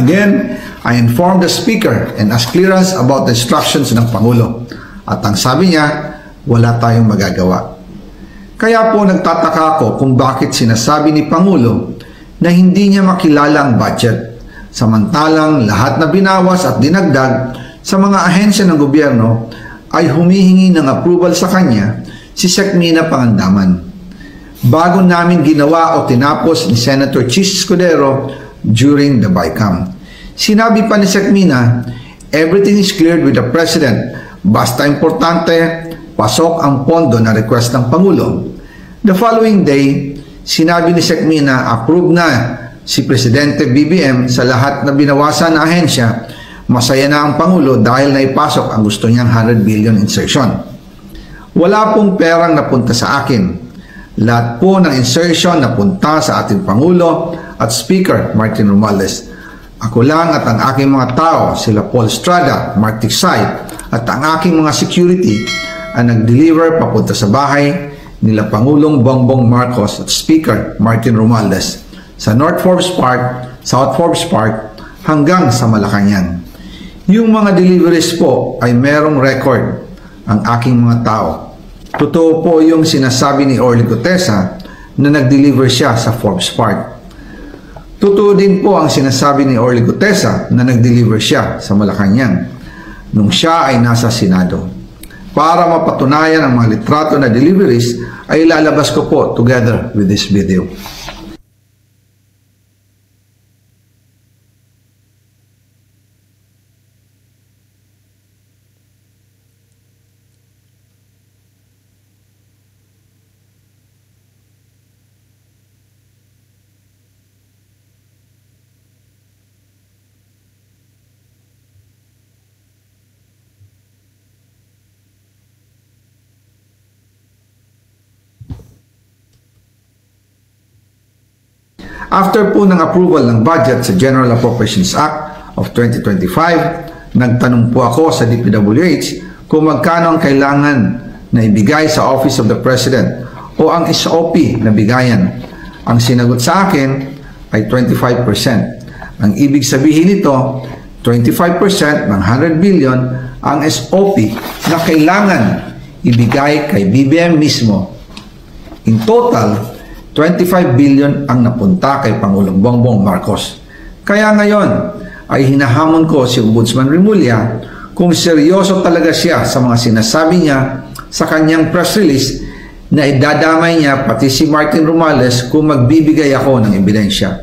Again, I informed the Speaker and asked clearance about the instructions ng Pangulo. At ang sabi niya, wala tayong magagawa. Kaya po nagtataka ako kung bakit sinasabi ni Pangulo na hindi niya makilala ang budget, samantalang lahat na binawas at dinagdag sa mga ahensya ng gobyerno ay humihingi ng approval sa kanya si Sec. Mina Pangandaman. Bago namin ginawa o tinapos ni Senator Chis Escudero during the BICAM. Sinabi pa ni Sec. Mina, everything is cleared with the President, basta importante, pasok ang pondo na request ng Pangulo. The following day, sinabi ni Sec. Mina, approve na si Presidente BBM sa lahat na binawasan na ahensya. Masaya na ang Pangulo dahil naipasok ang gusto niyang 100 billion insertion. Wala pong perang napunta sa akin. Lahat po ng insertion napunta sa ating Pangulo at Speaker Martin Romualdez. Ako lang at ang aking mga tao, sila Paul Estrada, Mark Tiksay, at ang aking mga security ang nag-deliver papunta sa bahay nila Pangulong Bongbong Marcos at Speaker Martin Romualdez sa North Forbes Park, South Forbes Park hanggang sa Malacanang. Yung mga deliveries po ay merong record ang aking mga tao. Totoo po yung sinasabi ni Orly Gutesa na nag-deliver siya sa Forbes Park. Totoo din po ang sinasabi ni Orly Gutesa na nag-deliver siya sa Malacanang nung siya ay nasa Senado. Para mapatunayan ang mga litrato na deliveries ay ilalabas ko po together with this video. After po ng approval ng budget sa General Appropriations Act of 2025, nagtanong po ako sa DPWH kung magkano ang kailangan na ibigay sa Office of the President o ang SOP na bigayan. Ang sinagot sa akin ay 25%. Ang ibig sabihin nito, 25% ng 100 billion ang SOP na kailangan ibigay kay BBM mismo. In total, 25 billion ang napunta kay Pangulong Bongbong Marcos. Kaya ngayon ay hinahamon ko si Ombudsman Remulla kung seryoso talaga siya sa mga sinasabi niya sa kanyang press release na idadamay niya pati si Martin Romualdez kung magbibigay ako ng ebidensya.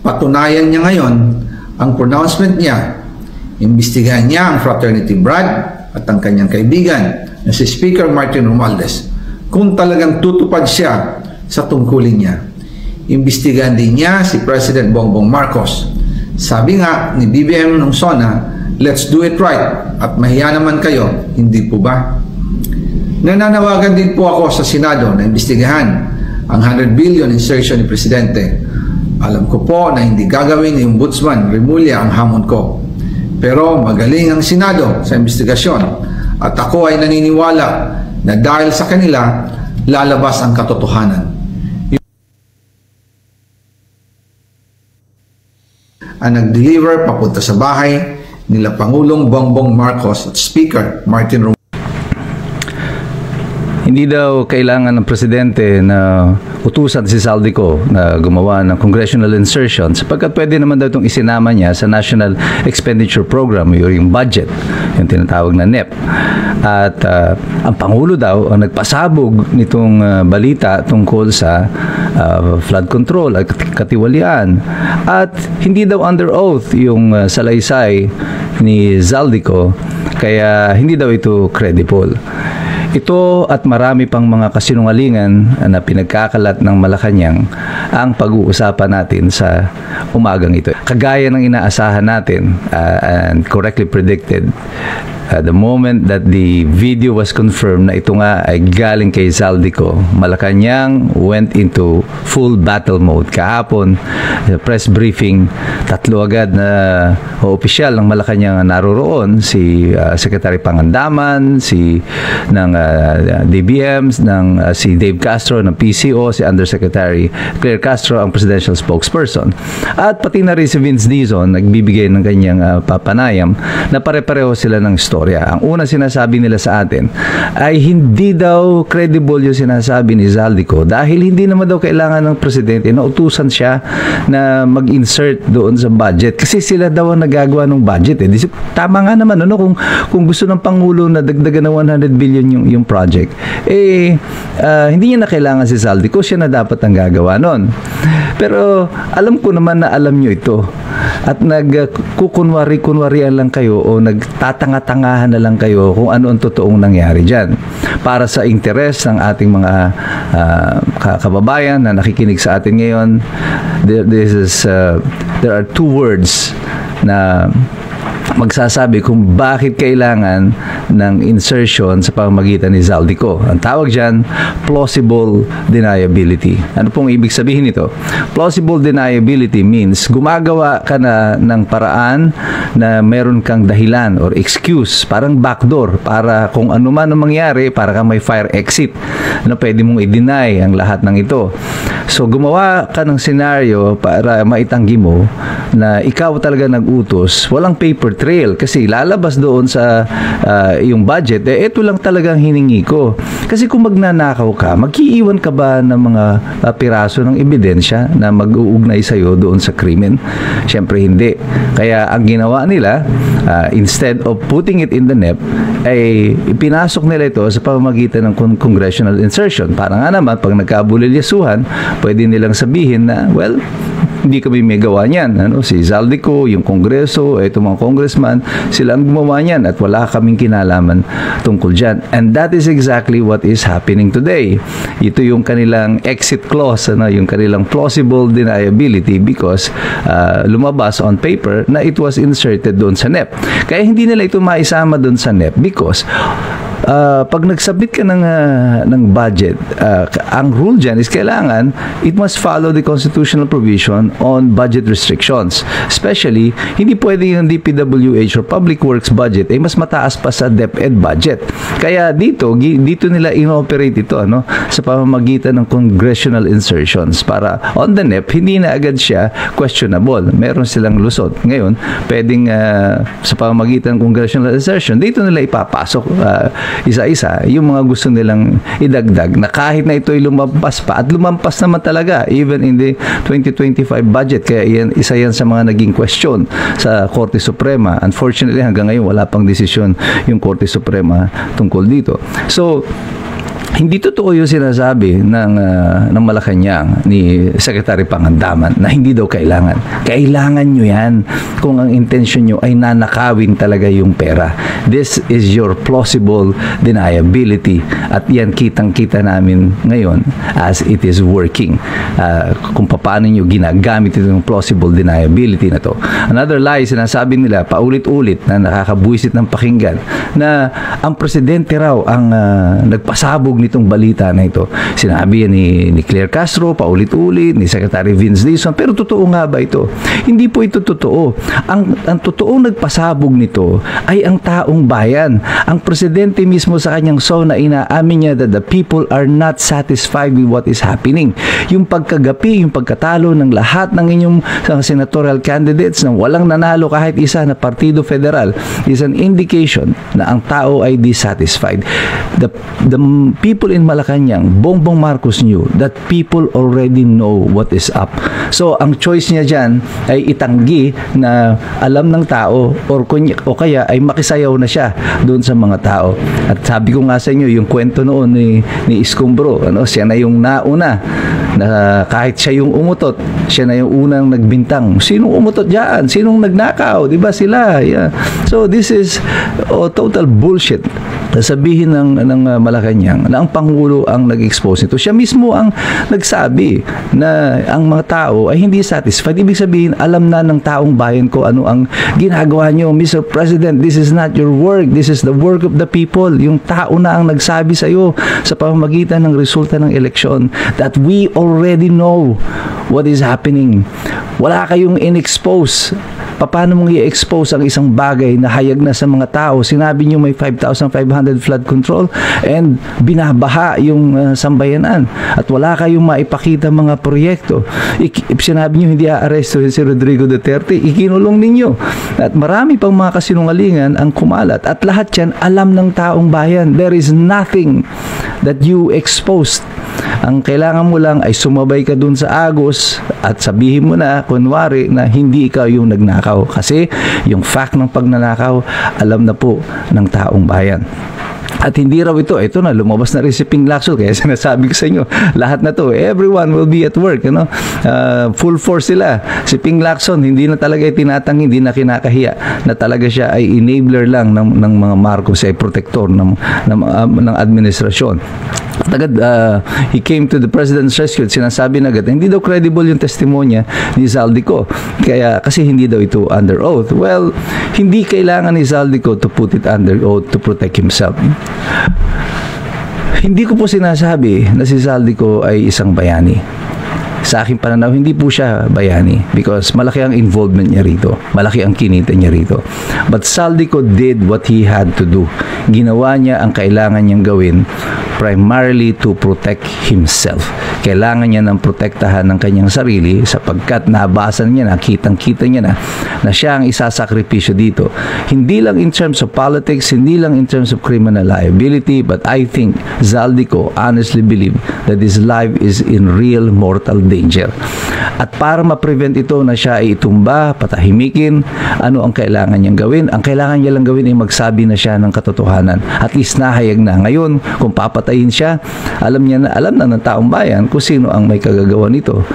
Patunayan niya ngayon ang pronouncement niya. Imbestigahan niya ang Fraternity Brad at ang kanyang kaibigan na si Speaker Martin Romualdez kung talagang tutupad siya sa tungkulin niya. Imbestigahan din niya si President Bongbong Marcos. Sabi nga ni BBM nung SONA, let's do it right at mahiya naman kayo, hindi po ba? Nananawagan din po ako sa Senado na imbestigahan ang 100 billion insertion ni Presidente. Alam ko po na hindi gagawin ni Ombudsman Remulla ang hamon ko. Pero magaling ang Senado sa imbestigasyon at ako ay naniniwala na dahil sa kanila, lalabas ang katotohanan. Ang nag-deliver papunta sa bahay nila Pangulong Bongbong Marcos at Speaker Martin Romualdez. Hindi daw kailangan ng Presidente na utusan si Zaldico na gumawa ng congressional insertion sapagkat pwede naman daw itong isinama niya sa National Expenditure Program, yung budget, yung tinatawag na NEP. At ang Pangulo daw ang nagpasabog nitong balita tungkol sa flood control at katiwalian. At hindi daw under oath yung salaysay ni Zaldico, kaya hindi daw ito credible. Ito at marami pang mga kasinungalingan na pinagkakalat ng Malacanang ang pag-uusapan natin sa umagang ito. Kagaya ng inaasahan natin and correctly predicted, the moment that the video was confirmed na ito nga ay galing kay Zaldico, Malacanang went into full battle mode. Kahapon, press briefing, tatlo agad na opisyal ng Malacanang naroroon, si Secretary Pangandaman, si ng DBM, si Dave Castro ng PCO, si Undersecretary Claire Castro, ang presidential spokesperson. At pati na rin si Vince Dizon, nagbibigay ng kanyang papanayam na pare-pareho sila ng istorya. Ang una sinasabi nila sa atin ay hindi daw credible yung sinasabi ni Zaldico dahil hindi naman daw kailangan ng presidente na utusan siya na mag-insert doon sa budget kasi sila daw ang nagagawa ng budget. Tama nga naman kung gusto ng Pangulo na dagdagan ng 100 billion yung project, hindi niya na kailangan si Zaldico, siya na dapat ang gagawa nun. Pero alam ko naman na alam nyo ito at nagkukunwari-kunwarian lang kayo o nagtatanga-tangahan na lang kayo kung ano ang totoong nangyari dyan para sa interes ng ating mga kababayan na nakikinig sa atin ngayon. There are two words na magsasabi kung bakit kailangan ng insertion sa pamamagitan ni Zaldico. Ang tawag dyan, plausible deniability. Ano pong ibig sabihin nito? Plausible deniability means gumagawa ka na ng paraan na meron kang dahilan or excuse, parang backdoor, para kung ano man ang mangyari, para kang may fire exit. Pwede mong i-deny ang lahat ng ito. So, gumawa ka ng senaryo para maitanggi mo na ikaw talaga nag-utos, walang paper trail kasi lalabas doon sa yung budget, ito lang talagang hiningi ko. Kasi kung magnanakaw ka, mag-iiwan ka ba ng mga piraso ng ebidensya na mag-uugnay sa'yo doon sa krimen? Siyempre hindi. Kaya ang ginawa nila, instead of putting it in the NEP, ay ipinasok nila ito sa pamamagitan ng congressional insertion. Para nga naman, pag nagkabulilyasuhan, pwede nilang sabihin na, well, hindi kami may gawa niyan. Si Zaldico, yung Kongreso, ito mga congressman, sila ang gumawa niyan at wala kaming kinalaman tungkol dyan. And that is exactly what is happening today. Ito yung kanilang exit clause, yung kanilang plausible deniability because lumabas on paper na it was inserted doon sa NEP. Kaya hindi nila ito maisama doon sa NEP because pag nag-submit ka ng budget, ang rule dyan is kailangan it must follow the constitutional provision on budget restrictions. Especially, hindi pwede yung DPWH or Public Works budget mas mataas pa sa DepEd budget. Kaya dito nila inoperate ito sa pamamagitan ng congressional insertions para on the NEP, hindi na agad siya questionable. Meron silang lusot. Ngayon, pwedeng sa pamamagitan ng congressional insertion, dito nila ipapasok isa-isa yung mga gusto nilang idagdag na kahit na ito'y lumampas pa at lumampas naman talaga even in the 2025 budget. Kaya isa yan sa mga naging question sa Korte Suprema. Unfortunately, hanggang ngayon wala pang desisyon yung Korte Suprema tungkol dito. So, hindi totoo yung sinasabi ng Malacanang ni Secretary Pangandaman na hindi daw kailangan. Kailangan nyo yan kung ang intention nyo ay nanakawin talaga yung pera. This is your plausible deniability at yan kitang-kita namin ngayon as it is working. Kung paano nyo ginagamit itong plausible deniability na to. Another lie, sinasabi nila paulit-ulit na nakakabuisit ng pakinggan na ang presidente raw ang nagpasabog nitong balita na ito. Sinabi yan ni Claire Castro, paulit-ulit, ni Secretary Vince Dizon, pero totoo nga ba ito? Hindi po ito totoo. Ang totoong nagpasabog nito ay ang taong bayan. Ang presidente mismo sa kanyang SONA, inaamin niya that the people are not satisfied with what is happening. Yung pagkagapi, yung pagkatalo ng lahat ng inyong senatorial candidates na walang nanalo kahit isa na partido federal is an indication na ang tao ay dissatisfied. The people in Malacanang, Bongbong Marcos knew that people already know what is up. So, ang choice niya dyan ay itanggi na alam ng tao o kaya ay makisayaw na siya doon sa mga tao. At sabi ko nga sa inyo, yung kwento noon ni Escombro, siya na yung nauna na kahit siya yung umutot, siya na yung unang nagbintang. Sinong umutot dyan? Sinong nagnakaw? Diba sila? Yeah. So, this is total bullshit. sasabihin ng Malacanang na ang Pangulo ang nag-expose nito. Siya mismo ang nagsabi na ang mga tao ay hindi satisfied. Ibig sabihin, alam na ng taong bayan ko ano ang ginagawa nyo. Mr. President, this is not your work. This is the work of the people. Yung tao na ang nagsabi sa iyo sa pamamagitan ng resulta ng eleksyon that we already know what is happening. Wala kayong in-expose. Paano mong i-expose ang isang bagay na hayag na sa mga tao? Sinabi nyo may 5,500 flood control and binabaha yung sambayanan at wala kayong maipakita mga proyekto. Sinabi nyo hindi aarestuhin si Rodrigo Duterte, ikinulong ninyo. At marami pang mga kasinungalingan ang kumalat at lahat yan alam ng taong bayan. There is nothing that you exposed. Ang kailangan mo lang ay sumabay ka dun sa Agos at sabihin mo na, kunwari, na hindi ikaw yung nagnakaw. Kasi yung fact ng pagnanakaw, alam na po ng taong bayan. At hindi raw ito na, lumabas na rin si Ping Lacson, kaya sinasabi ko sa inyo, lahat na to, everyone will be at work, full force sila. Si Ping Lacson, hindi na talaga tinatanggi, hindi na kinakahiya, na talaga siya ay enabler lang ng mga Marcos, ay protector ng administrasyon. Agad, he came to the President's rescue at sinasabi na agad, hindi daw credible yung testimonya ni Zaldico, kasi hindi daw ito under oath. Well, hindi kailangan ni Zaldico to put it under oath to protect himself. Hindi ko po sinasabi na si Zaldico ay isang bayani. Sa aking pananaw, hindi po siya bayani because malaki ang involvement niya rito. Malaki ang kinita niya rito. But Zaldico did what he had to do. Ginawa niya ang kailangan niyang gawin primarily to protect himself. Kailangan niya ng protektahan ng kanyang sarili sapagkat nabasa niya na, kitang-kita niya na siya ang isasakripisyo dito. Hindi lang in terms of politics, hindi lang in terms of criminal liability, but I think Zaldico honestly believe that his life is in real mortal danger. At para ma-prevent ito na siya ay itumba, patahimikin, ano ang kailangan niyang gawin? Ang kailangan niya lang gawin ay magsabi na siya ng katotohanan. At least nahayag na. Ngayon, kung papatayin siya, alam na ng taong bayan kung sino ang may kagagawa nito.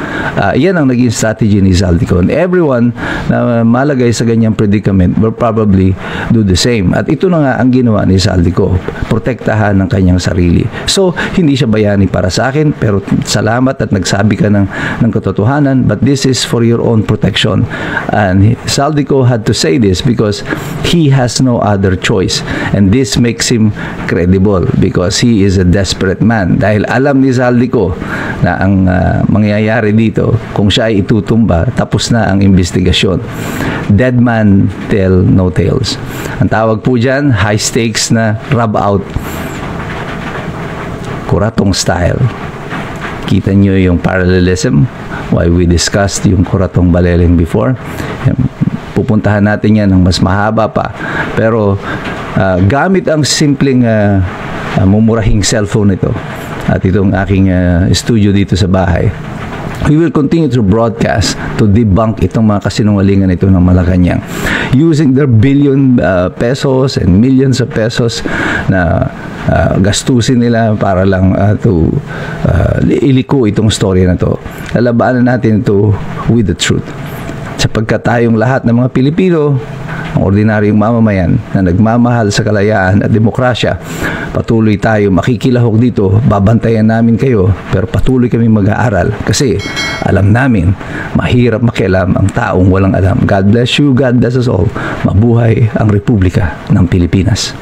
Yan ang naging strategy ni Zaldico. And everyone na malagay sa ganyang predicament will probably do the same. At ito na nga ang ginawa ni Zaldico. Protektahan ng kanyang sarili. So, hindi siya bayani para sa akin, pero salamat at nagsabi ka ng katotohanan, but this is for your own protection. And Zaldico had to say this because he has no other choice. And this makes him credible because he is a desperate man. Dahil alam ni Zaldico na ang mangyayari dito, kung siya ay itutumba, tapos na ang investigasyon. Dead man tell no tales. Ang tawag po dyan, high stakes na rub out. Kuratong style. Kita nyo yung parallelism why we discussed yung Kuratong Baleleng before. Pupuntahan natin yan ng mas mahaba pa. Pero gamit ang simpleng mumurahing cellphone ito at itong aking studio dito sa bahay, we will continue to broadcast to debunk itong mga kasinungalingan ito ng Malacanang using their billion pesos and millions of pesos na gastusin nila para lang to iliko itong story na to. Lalabanan natin ito with the truth. Sapagkat tayong lahat ng mga Pilipino, ang ordinaryong mamamayan na nagmamahal sa kalayaan at demokrasya, patuloy tayo makikilahok dito, babantayan namin kayo, pero patuloy kami mag-aaral kasi alam namin, mahirap makialam ang taong walang alam. God bless you, God bless us all. Mabuhay ang Republika ng Pilipinas.